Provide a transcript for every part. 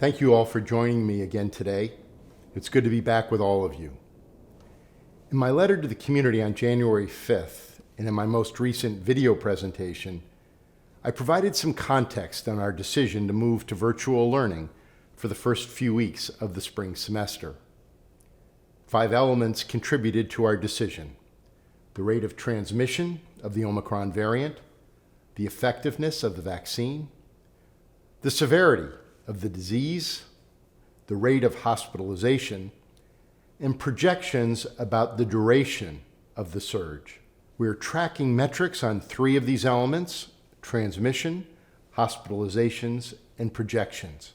Thank you all for joining me again today. It's good to be back with all of you. In my letter to the community on January 5th, and in my most recent video presentation, I provided some context on our decision to move to virtual learning for the first few weeks of the spring semester. 5 elements contributed to our decision: the rate of transmission of the Omicron variant, the effectiveness of the vaccine, the severity of the disease, the rate of hospitalization, and projections about the duration of the surge. We're tracking metrics on 3 of these elements: transmission, hospitalizations, and projections,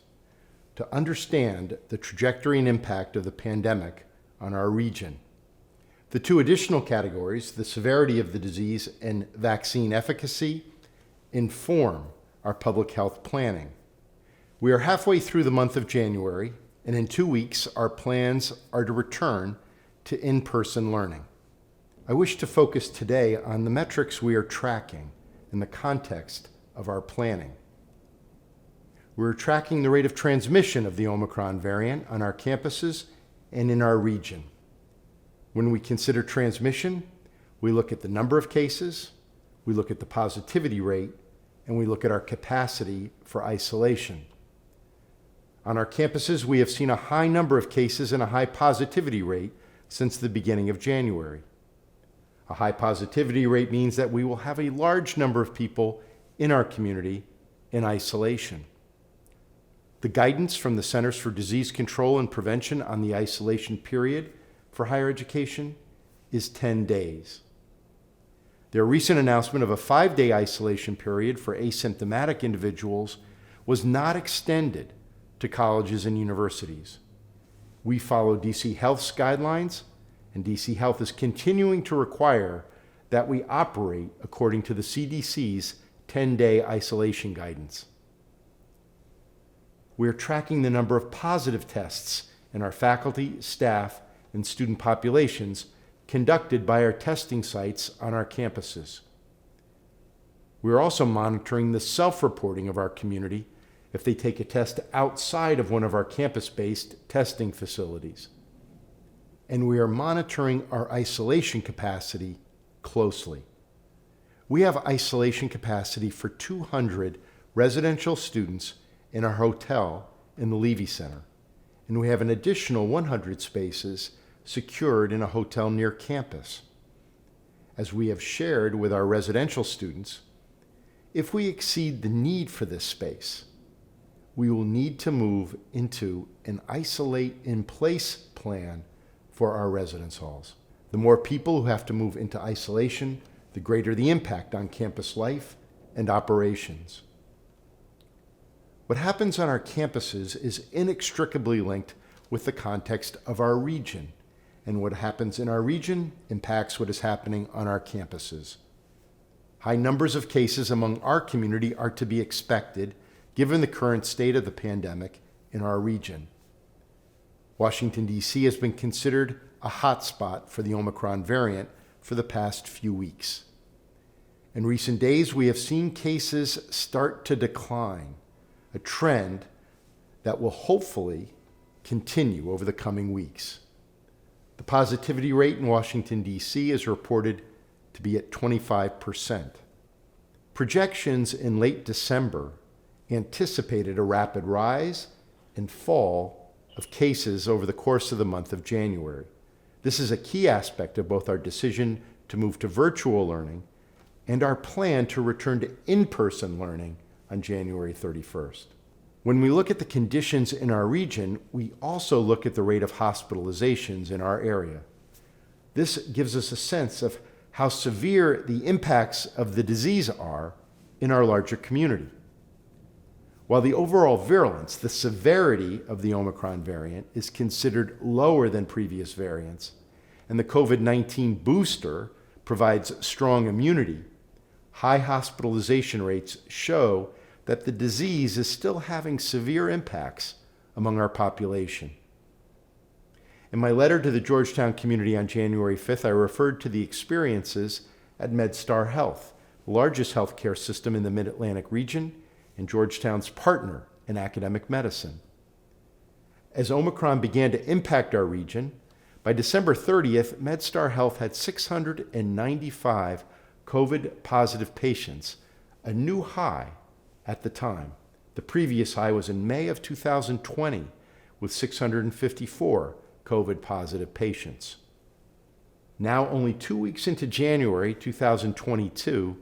to understand the trajectory and impact of the pandemic on our region. The 2 additional categories, the severity of the disease and vaccine efficacy, inform our public health planning. We are halfway through the month of January, and in 2 weeks, our plans are to return to in-person learning. I wish to focus today on the metrics we are tracking in the context of our planning. We're tracking the rate of transmission of the Omicron variant on our campuses and in our region. When we consider transmission, we look at the number of cases, we look at the positivity rate, and we look at our capacity for isolation. On our campuses, we have seen a high number of cases and a high positivity rate since the beginning of January. A high positivity rate means that we will have a large number of people in our community in isolation. The guidance from the Centers for Disease Control and Prevention on the isolation period for higher education is 10 days. Their recent announcement of a 5-day isolation period for asymptomatic individuals was not extended to colleges and universities. We follow DC Health's guidelines, and DC Health is continuing to require that we operate according to the CDC's 10-day isolation guidance. We are tracking the number of positive tests in our faculty, staff, and student populations conducted by our testing sites on our campuses. We are also monitoring the self-reporting of our community if they take a test outside of one of our campus-based testing facilities. And we are monitoring our isolation capacity closely. We have isolation capacity for 200 residential students in our hotel in the Levy Center, and we have an additional 100 spaces secured in a hotel near campus. As we have shared with our residential students, if we exceed the need for this space, we will need to move into an isolate-in-place plan for our residence halls. The more people who have to move into isolation, the greater the impact on campus life and operations. What happens on our campuses is inextricably linked with the context of our region, and what happens in our region impacts what is happening on our campuses. High numbers of cases among our community are to be expected given the current state of the pandemic in our region. Washington, D.C. has been considered a hotspot for the Omicron variant for the past few weeks. In recent days, we have seen cases start to decline, a trend that will hopefully continue over the coming weeks. The positivity rate in Washington, D.C. is reported to be at 25%. Projections in late December anticipated a rapid rise and fall of cases over the course of the month of January. This is a key aspect of both our decision to move to virtual learning and our plan to return to in-person learning on January 31st. When we look at the conditions in our region, we also look at the rate of hospitalizations in our area. This gives us a sense of how severe the impacts of the disease are in our larger community. While the overall virulence, the severity of the Omicron variant, is considered lower than previous variants, and the COVID-19 booster provides strong immunity, high hospitalization rates show that the disease is still having severe impacts among our population. In my letter to the Georgetown community on January 5th, I referred to the experiences at MedStar Health, the largest healthcare system in the Mid-Atlantic region and Georgetown's partner in academic medicine. As Omicron began to impact our region, by December 30th, MedStar Health had 695 COVID-positive patients, a new high at the time. The previous high was in May of 2020 with 654 COVID-positive patients. Now, only 2 weeks into January 2022,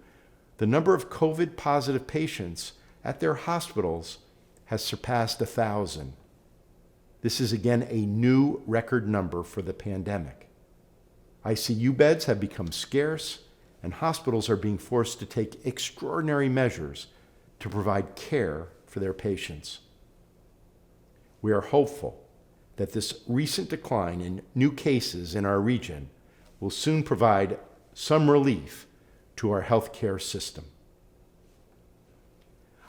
the number of COVID-positive patients at their hospitals has surpassed 1,000. This is again a new record number for the pandemic. ICU beds have become scarce, and hospitals are being forced to take extraordinary measures to provide care for their patients. We are hopeful that this recent decline in new cases in our region will soon provide some relief to our healthcare system.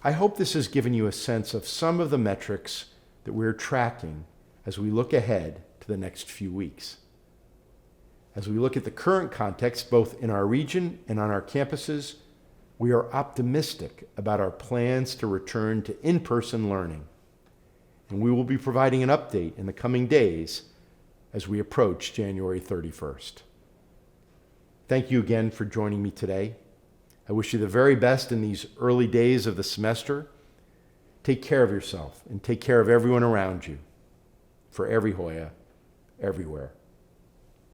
I hope this has given you a sense of some of the metrics that we're tracking as we look ahead to the next few weeks. As we look at the current context, both in our region and on our campuses, we are optimistic about our plans to return to in-person learning. And we will be providing an update in the coming days as we approach January 31st. Thank you again for joining me today. I wish you the very best in these early days of the semester. Take care of yourself and take care of everyone around you. For every Hoya, everywhere.